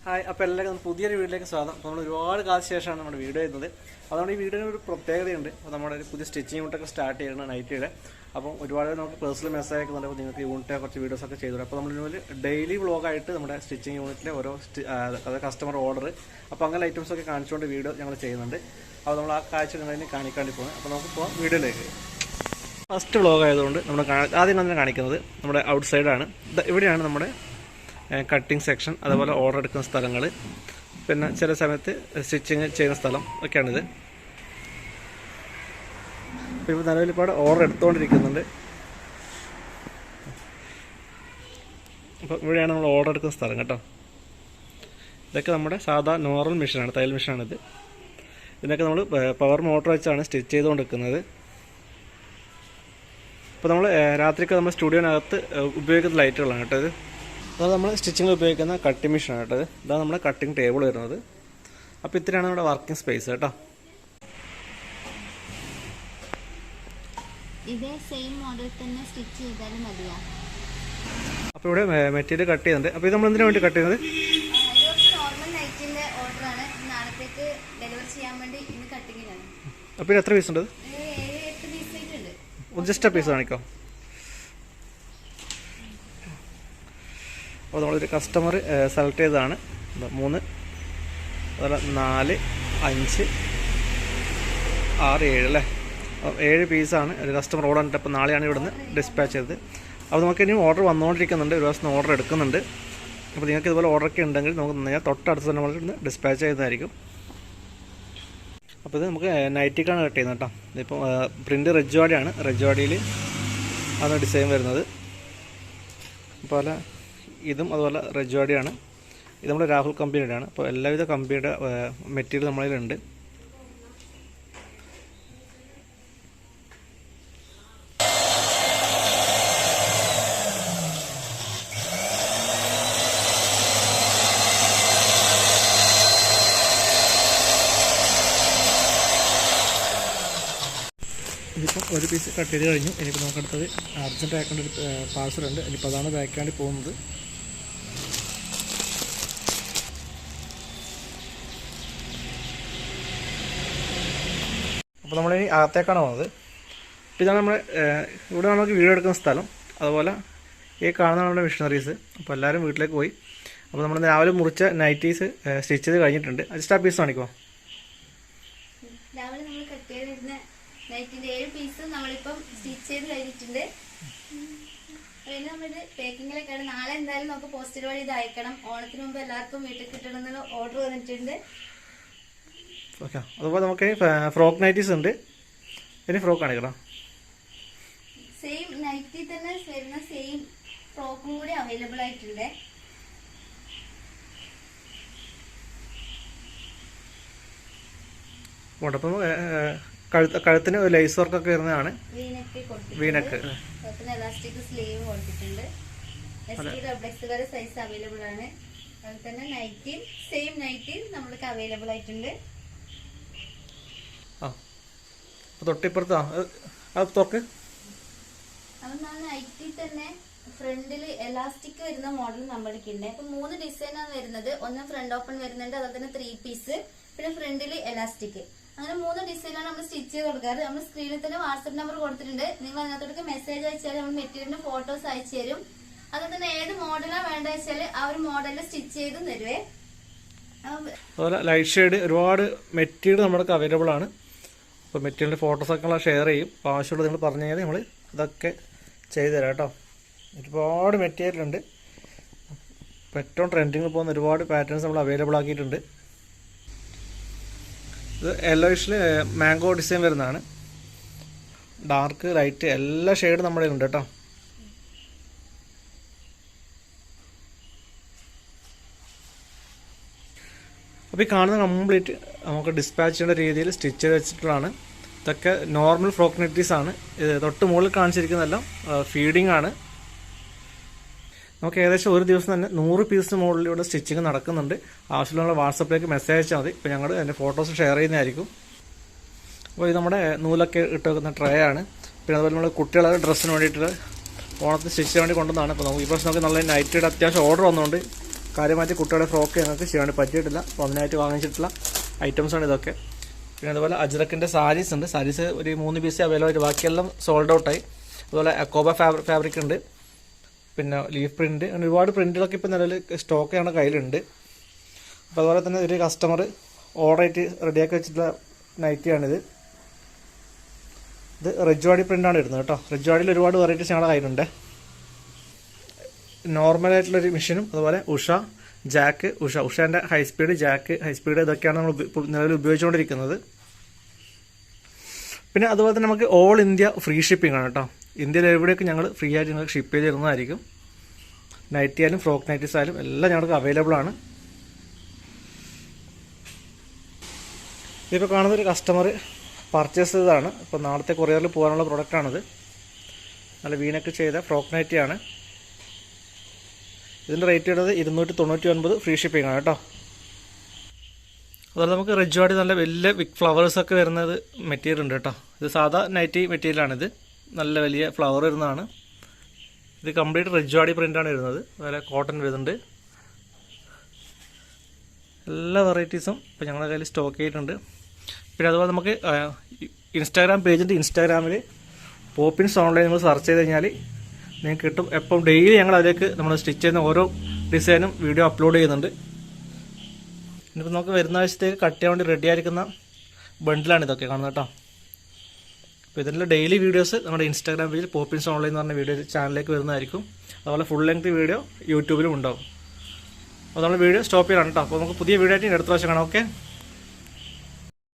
Hi, അപ്പോൾ എല്ലാവർക്കും പുതിയൊരു വീഡിയോയിലേക്ക് സ്വാഗതം. അപ്പോൾ നമ്മൾ ഒരുപാട് കാലത്തിന് ശേഷമാണ് നമ്മുടെ വീഡിയോ ചെയ്യുന്നത്. അതുകൊണ്ട് ഈ വീഡിയോയിൽ ഒരു പ്രത്യേകതയുണ്ട്. അപ്പോൾ നമ്മുടെ ഒരു പുതിയ സ്റ്റിച്ചിങ് യൂണിറ്റൊക്കെ സ്റ്റാർട്ട് ചെയ്യണം നൈറ്റിയുടെ. അപ്പം ഒരുപാട് നമുക്ക് പേഴ്സണൽ മെസ്സേജ് അയക്കുന്നുണ്ട്. അപ്പോൾ നിങ്ങൾക്ക് യൂണിറ്റ് കുറച്ച് വീഡിയോസൊക്കെ ചെയ്തു. അപ്പോൾ നമ്മൾ ഡെയിലി വ്ളോഗായിട്ട് നമ്മുടെ സ്റ്റിച്ചിങ് യൂണിറ്റിലെ ഓരോ അതായത് കസ്റ്റമർ ഓർഡർ അപ്പോൾ അങ്ങനെ ഐറ്റംസൊക്കെ കാണിച്ചുകൊണ്ട് വീഡിയോ ഞങ്ങൾ ചെയ്യുന്നുണ്ട്. അപ്പോൾ നമ്മൾ ആ കാഴ്ച നിങ്ങളതിനെ കാണിക്കാണ്ടി പോകുന്നത്. അപ്പോൾ നമുക്കിപ്പോൾ വീഡിയോയിലേക്ക് ഫസ്റ്റ് വ്ളോഗ് ആയതുകൊണ്ട് നമ്മൾ ആദ്യം തന്നെ കാണിക്കുന്നത് നമ്മുടെ ഔട്ട് സൈഡാണ്. ഇവിടെയാണ് നമ്മുടെ കട്ടിങ് സെക്ഷൻ, അതുപോലെ ഓർഡർ എടുക്കുന്ന സ്ഥലങ്ങൾ, പിന്നെ ചില സമയത്ത് സ്റ്റിച്ചിങ് ചെയ്യുന്ന സ്ഥലം ഒക്കെയാണിത്. ഇപ്പോൾ നിലവിലിപ്പോൾ ഓർഡർ എടുത്തുകൊണ്ടിരിക്കുന്നുണ്ട്. അപ്പോൾ ഇവിടെയാണ് നമ്മൾ ഓർഡർ എടുക്കുന്ന സ്ഥലം കേട്ടോ. ഇതൊക്കെ നമ്മുടെ സാധാ നോർമൽ മെഷീനാണ്, തയ്യൽ മെഷീനാണിത്. ഇതിനൊക്കെ നമ്മൾ പവർ മോട്ടർ വെച്ചാണ് സ്റ്റിച്ച് ചെയ്തുകൊണ്ടിരിക്കുന്നത്. ഇപ്പോൾ നമ്മൾ രാത്രിയൊക്കെ നമ്മൾ സ്റ്റുഡിയോനകത്ത് ഉപയോഗിക്കുന്ന ലൈറ്റുകളാണ് കേട്ടോ ഇത്. അത് നമ്മൾ സ്റ്റിച്ചിങ്ങിൽ ഉപയോഗിക്കുന്ന കട്ടിങ് മെഷീനാണ് കേട്ടോ. ഇതാണ് നമ്മുടെ കട്ടിങ് ടേബിൾ വരുന്നത്. അപ്പോൾ ഇത്രയാണ് നമ്മുടെ വർക്കിംഗ് സ്പേസ് കേട്ടോ. ഇതേ സെയിം മോഡൽ തന്നെ സ്റ്റിച്ച് ചെയ്താലും മതിയാ. അപ്പോൾ ഇവിടെ മെറ്റീരിയൽ കട്ട് ചെയ്യുന്നുണ്ട്. അപ്പോൾ ഇത് നമ്മൾ എന്തിനാണ് വേണ്ടി കട്ട് ചെയ്യുന്നത്? നോർമൽ നൈറ്റിന്റെ ഓർഡറാണ്. നാളത്തേക്ക് ഡെലിവറി ചെയ്യാൻ വേണ്ടി ഇന്ന് കട്ടിങ്ങിലാണ്. അപ്പോൾ ഇത് എത്ര പീസ് ഉണ്ട്? 7-8 പീസ് ആയിട്ടുണ്ട്. ജസ്റ്റ് ആ പീസ് കാണിക്കോ. അപ്പോൾ നമ്മളൊരു കസ്റ്റമർ സെലക്ട് ചെയ്തതാണ്. 3, അതുപോലെ 4, 5, 6, 7 അല്ലേ. 7 പീസാണ് ഒരു കസ്റ്റമർ ഓർഡർ ഉണ്ട്. അപ്പോൾ നാളെയാണ് ഇവിടുന്ന് ഡിസ്പാച്ച് ചെയ്തത്. അപ്പോൾ നമുക്ക് ഇനിയും ഓർഡർ വന്നുകൊണ്ടിരിക്കുന്നുണ്ട്. ഒരു ദിവസം ഓർഡർ എടുക്കുന്നുണ്ട്. അപ്പോൾ നിങ്ങൾക്ക് ഇതുപോലെ ഓർഡറൊക്കെ ഉണ്ടെങ്കിൽ നമുക്ക് ഞാൻ തൊട്ടടുത്ത് തന്നെ നമ്മൾ ഇവിടുന്ന് ഡിസ്പാച്ച് ചെയ്യുന്നതായിരിക്കും. അപ്പോൾ ഇത് നമുക്ക് നൈറ്റിക്കാണ് കട്ട് ചെയ്യുന്നത് കേട്ടോ. ഇതിപ്പോൾ പ്രിൻ്റ് റെജ്വാഡിയാണ്. റെജ്വാഡിയിൽ ആണ് ഡിസൈൻ വരുന്നത്. അപ്പോൾ ഇതും അതുപോലെ റെജ്വാഡിയാണ്. ഇത് നമ്മുടെ രാഹുൽ കമ്പനിയുടെയാണ്. അപ്പോൾ എല്ലാവിധ കമ്പനിയുടെ മെറ്റീരിയൽ നമ്മളിലുണ്ട്. ഇതിപ്പോൾ ഒരു പീസ് കട്ട് ചെയ്ത് കഴിഞ്ഞു. ഇനിയിപ്പോൾ നമുക്കടുത്തത് അർജൻറ്റ് അയക്കേണ്ട ഒരു പാഴ്സലുണ്ട്. ഇനിയിപ്പോൾ അതാണ് ബാക്ക് വേണ്ടി പോകുന്നത്. അപ്പോൾ നമ്മളിനി അകത്തേക്കാണ് പോകുന്നത്. അപ്പോൾ ഇതാണ് നമ്മുടെ ഇവിടെ നമുക്ക് വീഡിയോ എടുക്കുന്ന സ്ഥലം. അതുപോലെ ഈ കാണുന്ന നമ്മുടെ മിഷനറീസ്. അപ്പോൾ എല്ലാവരും വീട്ടിലേക്ക് പോയി. അപ്പോൾ നമ്മൾ രാവിലെ മുറിച്ച നൈറ്റീസ് സ്റ്റിച്ച് ചെയ്ത് കഴിഞ്ഞിട്ടുണ്ട്. ജസ്റ്റ് ആ പീസ് കാണിക്കുമോ? രാവിലെ നമ്മൾ കട്ട് ചെയ്തിരുന്ന നൈറ്റിന്റെ 7 പീസ് നമ്മളിപ്പം സ്റ്റിച്ച് ചെയ്ത് കഴിഞ്ഞിട്ടുണ്ട്. പിന്നെ നമ്മളിത് പാക്കിങ്ങിലൊക്കെയാണ്. നാളെ എന്തായാലും നമുക്ക് പോസ്റ്റൽ വഴി ഇത് അയക്കണം. ഓണത്തിന് മുമ്പ് എല്ലാവർക്കും വീട്ടിൽ കിട്ടണമെന്നുള്ള ഓർഡർ വന്നിട്ടുണ്ട്. ഓക്കെ, അതുപോലെ നമുക്ക് ഫ്രോക്ക് നൈറ്റീസ് ഉണ്ട്. ഇനി ഫ്രോക്ക് കാണിക്കണം. സെയിം നൈറ്റിൽ തന്നെ വരുന്ന സെയിം ഫ്രോക്കും കൂടി അവൈലബിൾ ആയിട്ടുണ്ട്. അപ്പം കഴുത്തിന് ലേസ് വർക്കൊക്കെ വരുന്നതാണ്. വീനക്ക് എലാസ്റ്റിക് സ്ലീവ് കൊടുത്തിട്ടുണ്ട്. സൈസ് അവൈലബിൾ ആണ്. അതുപോലെ തന്നെ നൈറ്റിയും സെയിം നൈറ്റിയും നമ്മൾക്ക് അവൈലബിൾ ആയിട്ടുണ്ട്. തൊട്ടിപ്പുറത്താ അത് തുറക്ക്. അപ്പം നൈറ്റിൽ തന്നെ ഫ്രണ്ടിൽ എലാസ്റ്റിക് വരുന്ന മോഡൽ നമ്മൾക്ക് ഉണ്ട്. അപ്പൊ 3 ഡിസൈനാണ് വരുന്നത്. ഒന്ന് ഫ്രണ്ട് ഓപ്പൺ വരുന്നുണ്ട്, അതുപോലെ തന്നെ 3 പീസ്, പിന്നെ ഫ്രണ്ടിൽ എലാസ്റ്റിക്. അങ്ങനെ 3 ഡിസൈനാണ് നമ്മൾ സ്റ്റിച്ച് ചെയ്ത് കൊടുക്കാറ്. നമ്മൾ സ്ക്രീനിൽ തന്നെ വാട്സ്ആപ്പ് നമ്പർ കൊടുത്തിട്ടുണ്ട്. നിങ്ങൾ അതിനകത്തോട്ട് മെസ്സേജ് അയച്ചാൽ നമ്മൾ മെറ്റീരിയലിന്റെ ഫോട്ടോസ് അയച്ചു തരും. അതുപോലെ തന്നെ ഏത് മോഡലാണ് വേണ്ട വെച്ചാൽ ആ ഒരു മോഡലിൽ സ്റ്റിച്ച് ചെയ്ത് തരുവേ. അതുപോലെ ലൈറ്റ് ഷെയ്ഡ് ഒരുപാട് മെറ്റീരിയൽ നമ്മൾക്ക് അവൈലബിൾ ആണ്. അപ്പോൾ മെറ്റീരിയലിൻ്റെ ഫോട്ടോസൊക്കെ നമ്മൾ ഷെയർ ചെയ്യും. അപ്പോൾ ആവശ്യമുള്ളത് നിങ്ങൾ പറഞ്ഞു കഴിഞ്ഞാൽ നമ്മൾ ഇതൊക്കെ ചെയ്തു തരാം കേട്ടോ. ഒരുപാട് മെറ്റീരിയൽ ഉണ്ട്. ഇപ്പോൾ ഏറ്റവും ട്രെൻഡിങ്ങിൽ പോകുന്ന ഒരുപാട് പാറ്റേൺസ് നമ്മൾ അവൈലബിൾ ആക്കിയിട്ടുണ്ട്. ഇത് യെല്ലോയിഷിൽ മാംഗോ ഡിസൈൻ വരുന്നതാണ്. ഡാർക്ക് ലൈറ്റ് എല്ലാ ഷെയ്ഡും നമ്മുടെ ഉണ്ട് കേട്ടോ. അപ്പോൾ ഈ കാണുന്ന കംപ്ലീറ്റ് നമുക്ക് ഡിസ്പാച്ച് ചെയ്യേണ്ട രീതിയിൽ സ്റ്റിച്ച് ചെയ്ത് വെച്ചിട്ടുള്ളതാണ്. ഇതൊക്കെ നോർമൽ ഫ്രോക്ക് നെറ്റീസ് ആണ്. ഇത് തൊട്ട് മുകളിൽ കാണിച്ചിരിക്കുന്നതെല്ലാം ഫീഡിങ് ആണ്. നമുക്ക് ഏകദേശം ഒരു ദിവസം തന്നെ 100 പീസിന് മുകളിൽ ഇവിടെ സ്റ്റിച്ചിങ് നടക്കുന്നുണ്ട്. ആവശ്യമുള്ള വാട്സപ്പിലേക്ക് മെസ്സേജ് അയച്ചാൽ മതി. ഇപ്പോൾ ഞങ്ങൾ അതിൻ്റെ ഫോട്ടോസ് ഷെയർ ചെയ്യുന്നതായിരിക്കും. അപ്പോൾ ഇത് നമ്മുടെ നൂലൊക്കെ ഇട്ട് വെക്കുന്ന ട്രേ ആണ്. പിന്നെ അതുപോലെ നമ്മൾ കുട്ടികളുടെ ഡ്രസ്സിന് വേണ്ടിയിട്ട് ഓണത്തിന് സ്റ്റിച്ച് ചെയ്യാൻ വേണ്ടി കൊണ്ടുവന്നതാണ്. അപ്പോൾ നമുക്ക് ഈ പ്രാവശ്യം നമുക്ക് നല്ല നൈറ്റിയുടെ അത്യാവശ്യം ഓർഡർ വന്നുകൊണ്ട് കാര്യമായിട്ട് കുട്ടികളുടെ ഫ്രോക്ക് ഞങ്ങൾക്ക് ചെയ്യാൻ പറ്റിയിട്ടില്ല. അപ്പോൾ അതിനായിട്ട് വാങ്ങിച്ചിട്ടുള്ള ഐറ്റംസാണ് ഇതൊക്കെ. പിന്നെ അതുപോലെ അജ്രക്കിൻ്റെ സാരീസ് ഉണ്ട്. സാരീസ് ഒരു 3 പീസ് അവൈലബിൾ ആയിട്ട്, ബാക്കിയെല്ലാം സോൾഡ് ഔട്ടായി. അതുപോലെ അക്കോബ ഫാബ്രിക് ഉണ്ട്, പിന്നെ ലീഫ് പ്രിൻറ്റ്, അങ്ങനെ ഒരുപാട് പ്രിൻറ്റുകളൊക്കെ ഇപ്പോൾ നിലവിൽ സ്റ്റോക്ക് ഞങ്ങളുടെ കയ്യിലുണ്ട്. അപ്പോൾ അതുപോലെ തന്നെ ഒരു കസ്റ്റമർ ഓർഡറായിട്ട് റെഡിയാക്കി വെച്ചിട്ടുള്ള നൈറ്റിയാണിത്. ഇത് റെജ്വാടി പ്രിൻ്റാണ് ഇടുന്നത് കേട്ടോ. റെജ്വാടിയിൽ ഒരുപാട് വെറൈറ്റീസ് ഞങ്ങളുടെ കയ്യിലുണ്ട്. നോർമലായിട്ടുള്ളൊരു മെഷീനും അതുപോലെ ഉഷേൻ്റെ ഹൈ സ്പീഡ്, ഹൈ സ്പീഡ് ഇതൊക്കെയാണ് നമ്മൾ നിലവിൽ ഉപയോഗിച്ചുകൊണ്ടിരിക്കുന്നത്. പിന്നെ അതുപോലെ തന്നെ നമുക്ക് ഓൾ ഇന്ത്യ ഫ്രീ ഷിപ്പിംഗ് ആണ് കേട്ടോ. ഇന്ത്യയിൽ എവിടെയൊക്കെ ഞങ്ങൾ ഫ്രീ ആയിട്ട് നിങ്ങൾക്ക് ഷിപ്പ് ചെയ്ത് തരുന്നതായിരിക്കും. നൈറ്റി ആയാലും ഫ്രോക്ക് നൈറ്റീസ് ആയാലും എല്ലാം ഞങ്ങൾക്ക് അവൈലബിൾ ആണ്. ഇതിപ്പോൾ കാണുന്നൊരു കസ്റ്റമർ പർച്ചേസ് ചെയ്തതാണ്. ഇപ്പോൾ നാളത്തെ കൊറിയറിൽ പോകാനുള്ള പ്രൊഡക്റ്റാണിത്. നല്ല വീനൊക്കെ ചെയ്ത ഫ്രോക്ക് നൈറ്റിയാണ്. ഇതിൻ്റെ റേറ്റ് വരുന്നത് 299 ഫ്രീ ഷിപ്പിംഗ് ആണ് കേട്ടോ. അതുപോലെ നമുക്ക് റെജ്വാടി നല്ല വലിയ ബിഗ് ഫ്ലവേഴ്സൊക്കെ വരുന്നത് മെറ്റീരിയൽ ഉണ്ട് കേട്ടോ. ഇത് സാധാ നൈറ്റി മെറ്റീരിയലാണിത്. നല്ല വലിയ ഫ്ലവർ വരുന്നതാണ്. ഇത് കംപ്ലീറ്റ് റെജ്വാടി പ്രിൻ്റാണ് വരുന്നത്. അതുപോലെ കോട്ടൺ വരുന്നുണ്ട്. എല്ലാ വെറൈറ്റീസും ഇപ്പോൾ ഞങ്ങളുടെ കയ്യിൽ സ്റ്റോക്ക് ചെയ്തിട്ടുണ്ട്. പിന്നെ അതുപോലെ നമുക്ക് ഇൻസ്റ്റാഗ്രാം പേജുണ്ട്. ഇൻസ്റ്റാഗ്രാമിൽ പോപ്പിൻസ് ഓൺലൈൻ നിങ്ങൾ സെർച്ച് ചെയ്ത് കഴിഞ്ഞാൽ നിങ്ങൾക്ക് കിട്ടും. എപ്പം ഡെയിലി ഞങ്ങൾ അതിലേക്ക് നമ്മൾ സ്റ്റിച്ച് ചെയ്യുന്ന ഓരോ ഡിസൈനും വീഡിയോ അപ്ലോഡ് ചെയ്യുന്നുണ്ട്. ഇനിയിപ്പോൾ നമുക്ക് വരുന്ന ആഴ്ചത്തേക്ക് കട്ട് ചെയ്യാൻ വേണ്ടി റെഡി ആയിരിക്കുന്ന ബണ്ടിലാണ് ഇതൊക്കെ കാണുന്നത് കേട്ടോ. അപ്പോൾ ഇതിൻ്റെ ഡെയിലി വീഡിയോസ് നമ്മുടെ ഇൻസ്റ്റാഗ്രാം പേജിൽ പോപ്പിൻസ് ഓൺലൈൻ എന്ന് പറഞ്ഞ വീഡിയോ ചാനലിലേക്ക് വരുന്നതായിരിക്കും. അതുപോലെ ഫുൾ ലെങ്ത് വീഡിയോ യൂട്യൂബിലും ഉണ്ടാവും. അപ്പോൾ നമ്മൾ വീഡിയോ സ്റ്റോപ്പ് ചെയ്യണം കേട്ടോ. അപ്പോൾ നമുക്ക് പുതിയ വീഡിയോ ആയിട്ട് അടുത്ത പ്രാവശ്യം കാണാം. ഓക്കെ.